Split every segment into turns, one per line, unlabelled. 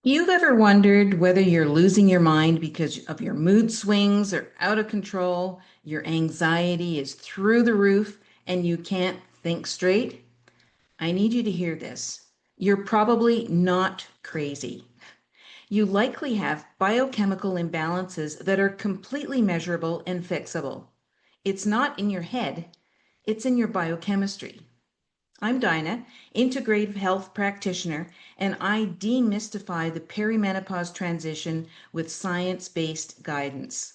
You've ever wondered whether you're losing your mind because of your mood swings or out of control, your anxiety is through the roof, and you can't think straight? I need you to hear this. You're probably not crazy. You likely have biochemical imbalances that are completely measurable and fixable. It's not in your head, it's in your biochemistry. I'm Dinah, Integrative Health Practitioner, and I demystify the perimenopause transition with science-based guidance.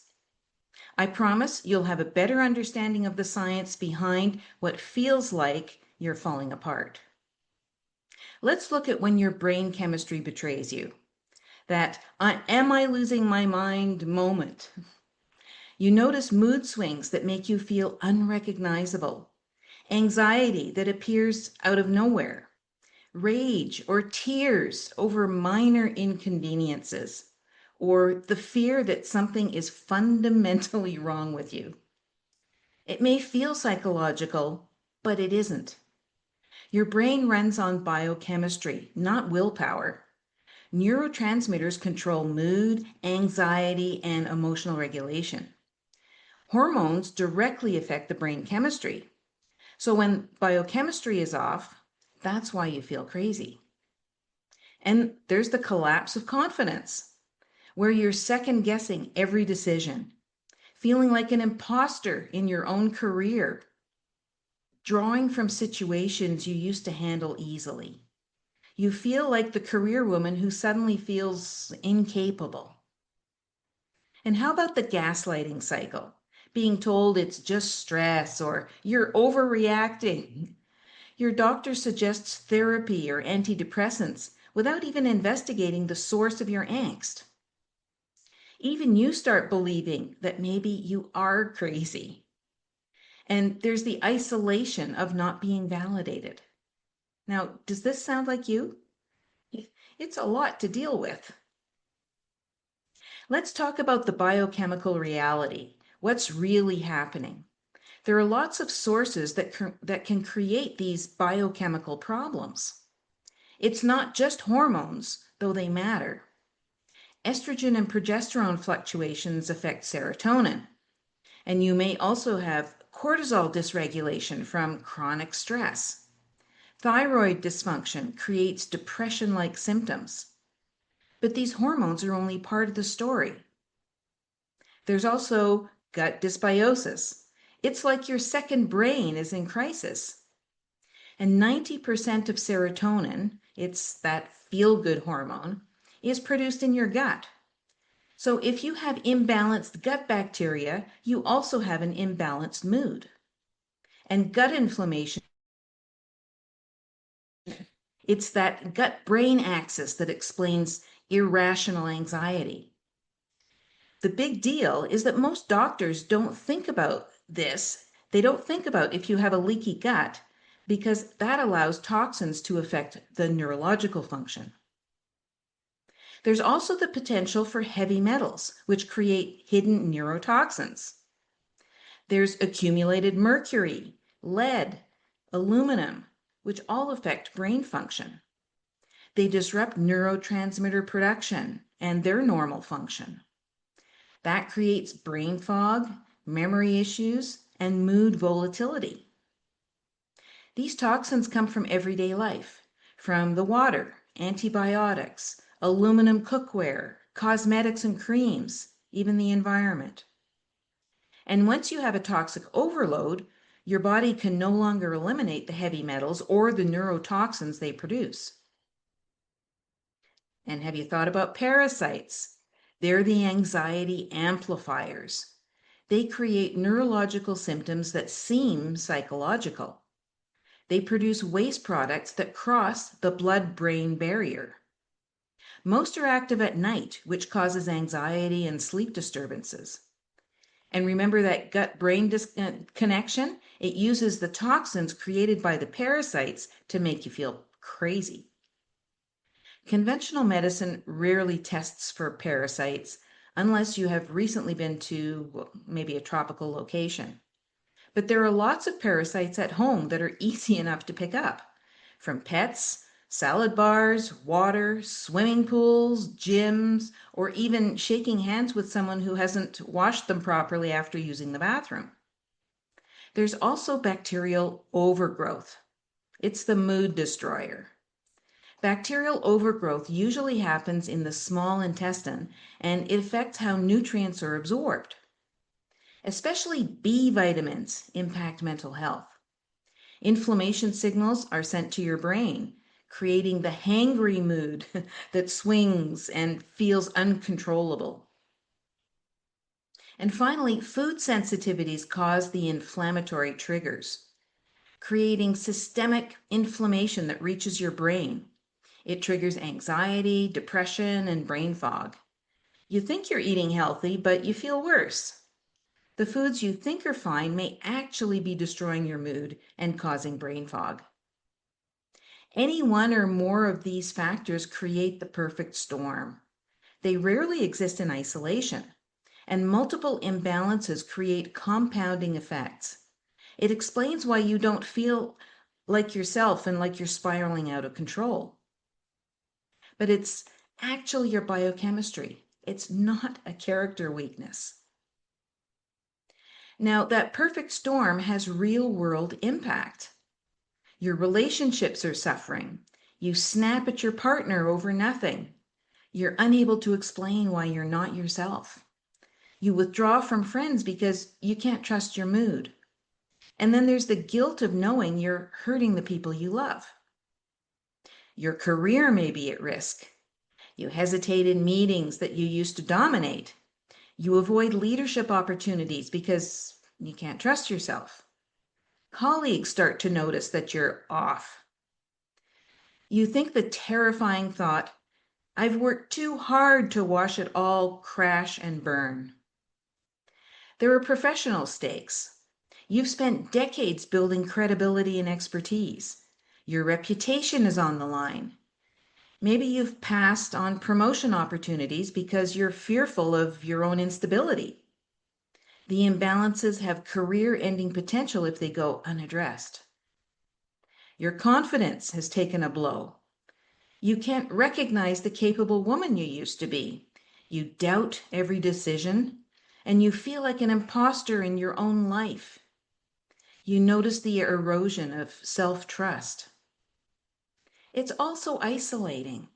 I promise you'll have a better understanding of the science behind what feels like you're falling apart. Let's look at when your brain chemistry betrays you. That am I losing my mind moment. You notice mood swings that make you feel unrecognizable, anxiety that appears out of nowhere, rage or tears over minor inconveniences, or the fear that something is fundamentally wrong with you. It may feel psychological, but it isn't. Your brain runs on biochemistry, not willpower. Neurotransmitters control mood, anxiety, and emotional regulation. Hormones directly affect the brain chemistry. So when biochemistry is off, that's why you feel crazy. And there's the collapse of confidence, where you're second guessing every decision, feeling like an imposter in your own career, drawing from situations you used to handle easily. You feel like the career woman who suddenly feels incapable. And how about the gaslighting cycle? Being told it's just stress or you're overreacting. Your doctor suggests therapy or antidepressants without even investigating the source of your angst. Even you start believing that maybe you are crazy. And there's the isolation of not being validated. Now, does this sound like you? It's a lot to deal with. Let's talk about the biochemical reality. What's really happening? There are lots of sources that can create these biochemical problems. It's not just hormones, though they matter. Estrogen and progesterone fluctuations affect serotonin, and you may also have cortisol dysregulation from chronic stress. Thyroid dysfunction creates depression-like symptoms. But these hormones are only part of the story. There's also gut dysbiosis. It's like your second brain is in crisis. And 90% of serotonin, it's that feel-good hormone, is produced in your gut. So if you have imbalanced gut bacteria, you also have an imbalanced mood. And gut inflammation, it's that gut-brain axis that explains irrational anxiety. The big deal is that most doctors don't think about this. They don't think about if you have a leaky gut because that allows toxins to affect the neurological function. There's also the potential for heavy metals, which create hidden neurotoxins. There's accumulated mercury, lead, aluminum, which all affect brain function. They disrupt neurotransmitter production and their normal function. That creates brain fog, memory issues, and mood volatility. These toxins come from everyday life, from the water, antibiotics, aluminum cookware, cosmetics and creams, even the environment. And once you have a toxic overload, your body can no longer eliminate the heavy metals or the neurotoxins they produce. And have you thought about parasites? They're the anxiety amplifiers. They create neurological symptoms that seem psychological. They produce waste products that cross the blood-brain barrier. Most are active at night, which causes anxiety and sleep disturbances. And remember that gut-brain connection? It uses the toxins created by the parasites to make you feel crazy. Conventional medicine rarely tests for parasites unless you have recently been to maybe a tropical location. But there are lots of parasites at home that are easy enough to pick up, from pets Salad bars, water, swimming pools, gyms, or even shaking hands with someone who hasn't washed them properly after using the bathroom. There's also bacterial overgrowth. It's the mood destroyer. Bacterial overgrowth usually happens in the small intestine, and it affects how nutrients are absorbed. Especially B vitamins impact mental health. Inflammation signals are sent to your brain, creating the hangry mood that swings and feels uncontrollable. And finally, food sensitivities cause the inflammatory triggers, creating systemic inflammation that reaches your brain. It triggers anxiety, depression, and brain fog. You think you're eating healthy, but you feel worse. The foods you think are fine may actually be destroying your mood and causing brain fog. Any one or more of these factors create the perfect storm. They rarely exist in isolation, and multiple imbalances create compounding effects. It explains why you don't feel like yourself and like you're spiraling out of control. But it's actually your biochemistry. It's not a character weakness. Now, that perfect storm has real-world impact. Your relationships are suffering. You snap at your partner over nothing. You're unable to explain why you're not yourself. You withdraw from friends because you can't trust your mood. And then there's the guilt of knowing you're hurting the people you love. Your career may be at risk. You hesitate in meetings that you used to dominate. You avoid leadership opportunities because you can't trust yourself. Colleagues start to notice that you're off. You think the terrifying thought, I've worked too hard to watch it all crash and burn. There are professional stakes. You've spent decades building credibility and expertise. Your reputation is on the line. Maybe you've passed on promotion opportunities because you're fearful of your own instability. The imbalances have career-ending potential if they go unaddressed. Your confidence has taken a blow. You can't recognize the capable woman you used to be. You doubt every decision, and you feel like an imposter in your own life. You notice the erosion of self-trust. It's also isolating.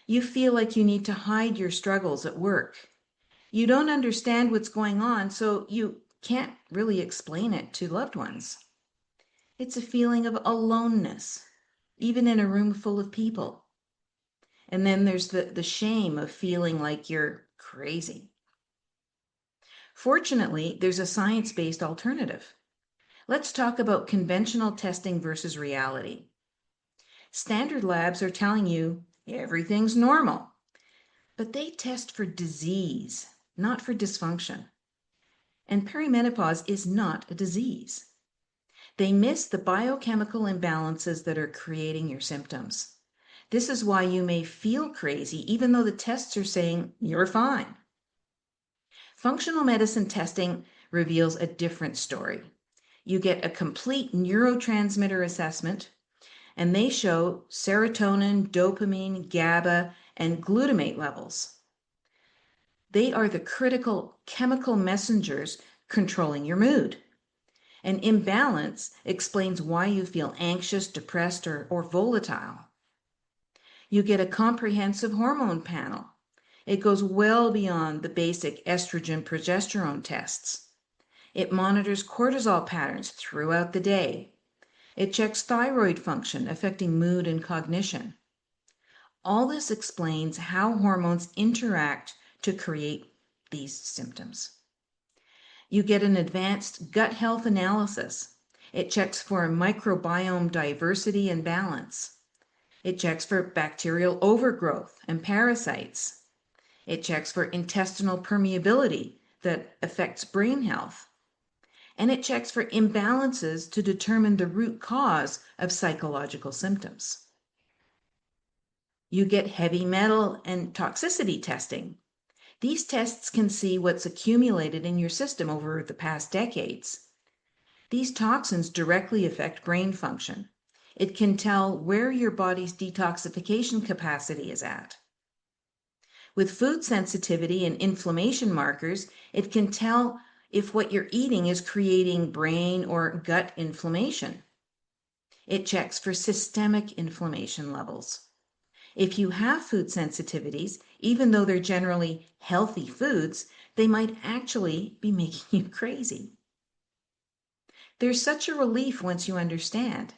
You feel like you need to hide your struggles at work. You don't understand what's going on, so you can't really explain it to loved ones. It's a feeling of aloneness, even in a room full of people. And then there's the shame of feeling like you're crazy. Fortunately, there's a science-based alternative. Let's talk about conventional testing versus reality. Standard labs are telling you everything's normal, but they test for disease, not for dysfunction. And perimenopause is not a disease. They miss the biochemical imbalances that are creating your symptoms. This is why you may feel crazy, even though the tests are saying you're fine. Functional medicine testing reveals a different story. You get a complete neurotransmitter assessment, and they show serotonin, dopamine, GABA, and glutamate levels. They are the critical chemical messengers controlling your mood. An imbalance explains why you feel anxious, depressed, or volatile. You get a comprehensive hormone panel. It goes well beyond the basic estrogen progesterone tests. It monitors cortisol patterns throughout the day. It checks thyroid function, affecting mood and cognition. All this explains how hormones interact to create these symptoms. You get an advanced gut health analysis. It checks for microbiome diversity and balance. It checks for bacterial overgrowth and parasites. It checks for intestinal permeability that affects brain health. And it checks for imbalances to determine the root cause of psychological symptoms. You get heavy metal and toxicity testing. These tests can see what's accumulated in your system over the past decades. These toxins directly affect brain function. It can tell where your body's detoxification capacity is at. With food sensitivity and inflammation markers, it can tell if what you're eating is creating brain or gut inflammation. It checks for systemic inflammation levels. If you have food sensitivities, even though they're generally healthy foods, they might actually be making you crazy. There's such a relief once you understand.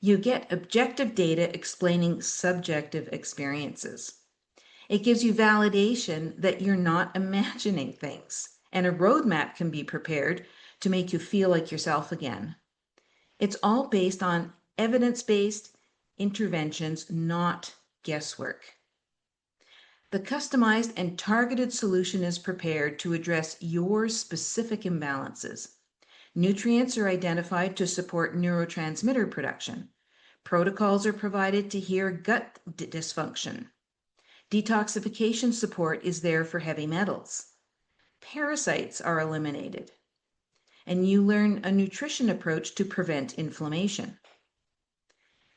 You get objective data explaining subjective experiences. It gives you validation that you're not imagining things, and a roadmap can be prepared to make you feel like yourself again. It's all based on evidence-based interventions, not guesswork. The customized and targeted solution is prepared to address your specific imbalances. Nutrients are identified to support neurotransmitter production. Protocols are provided to heal gut dysfunction. Detoxification support is there for heavy metals. Parasites are eliminated. And you learn a nutrition approach to prevent inflammation.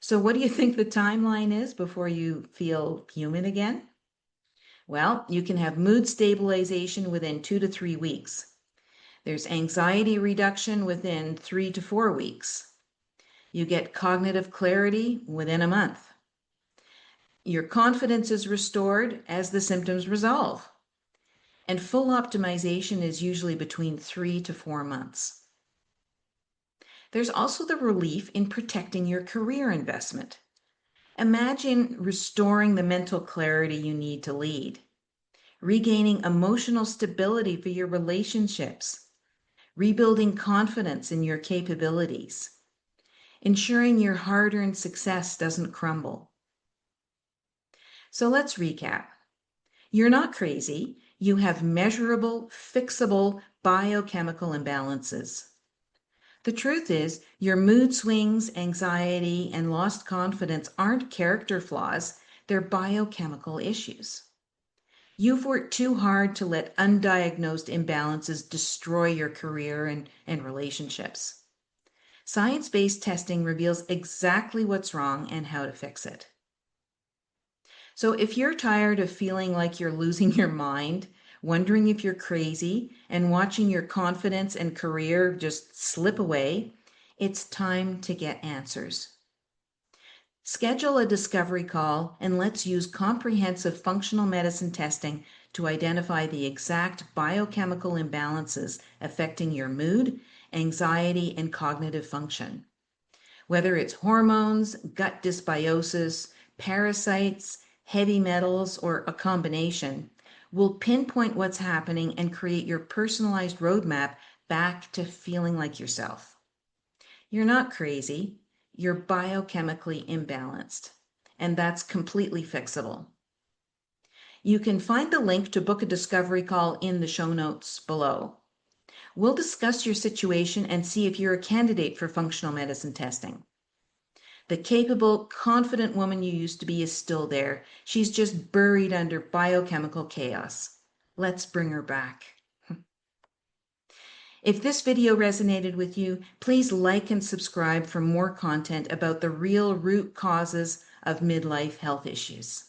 So what do you think the timeline is before you feel human again? Well, you can have mood stabilization within 2 to 3 weeks. There's anxiety reduction within 3 to 4 weeks. You get cognitive clarity within a month. Your confidence is restored as the symptoms resolve. And full optimization is usually between 3 to 4 months. There's also the relief in protecting your career investment. Imagine restoring the mental clarity you need to lead, regaining emotional stability for your relationships, rebuilding confidence in your capabilities, ensuring your hard-earned success doesn't crumble. So let's recap. You're not crazy. You have measurable, fixable biochemical imbalances. The truth is, your mood swings, anxiety, and lost confidence aren't character flaws, they're biochemical issues. You've worked too hard to let undiagnosed imbalances destroy your career and relationships. Science-based testing reveals exactly what's wrong and how to fix it. So if you're tired of feeling like you're losing your mind, wondering if you're crazy, and watching your confidence and career just slip away, it's time to get answers. Schedule a discovery call and let's use comprehensive functional medicine testing to identify the exact biochemical imbalances affecting your mood, anxiety, and cognitive function. Whether it's hormones, gut dysbiosis, parasites, heavy metals, or a combination, we'll pinpoint what's happening and create your personalized roadmap back to feeling like yourself. You're not crazy, you're biochemically imbalanced, and that's completely fixable. You can find the link to book a discovery call in the show notes below. We'll discuss your situation and see if you're a candidate for functional medicine testing. The capable, confident woman you used to be is still there. She's just buried under biochemical chaos. Let's bring her back. If this video resonated with you, please like and subscribe for more content about the real root causes of midlife health issues.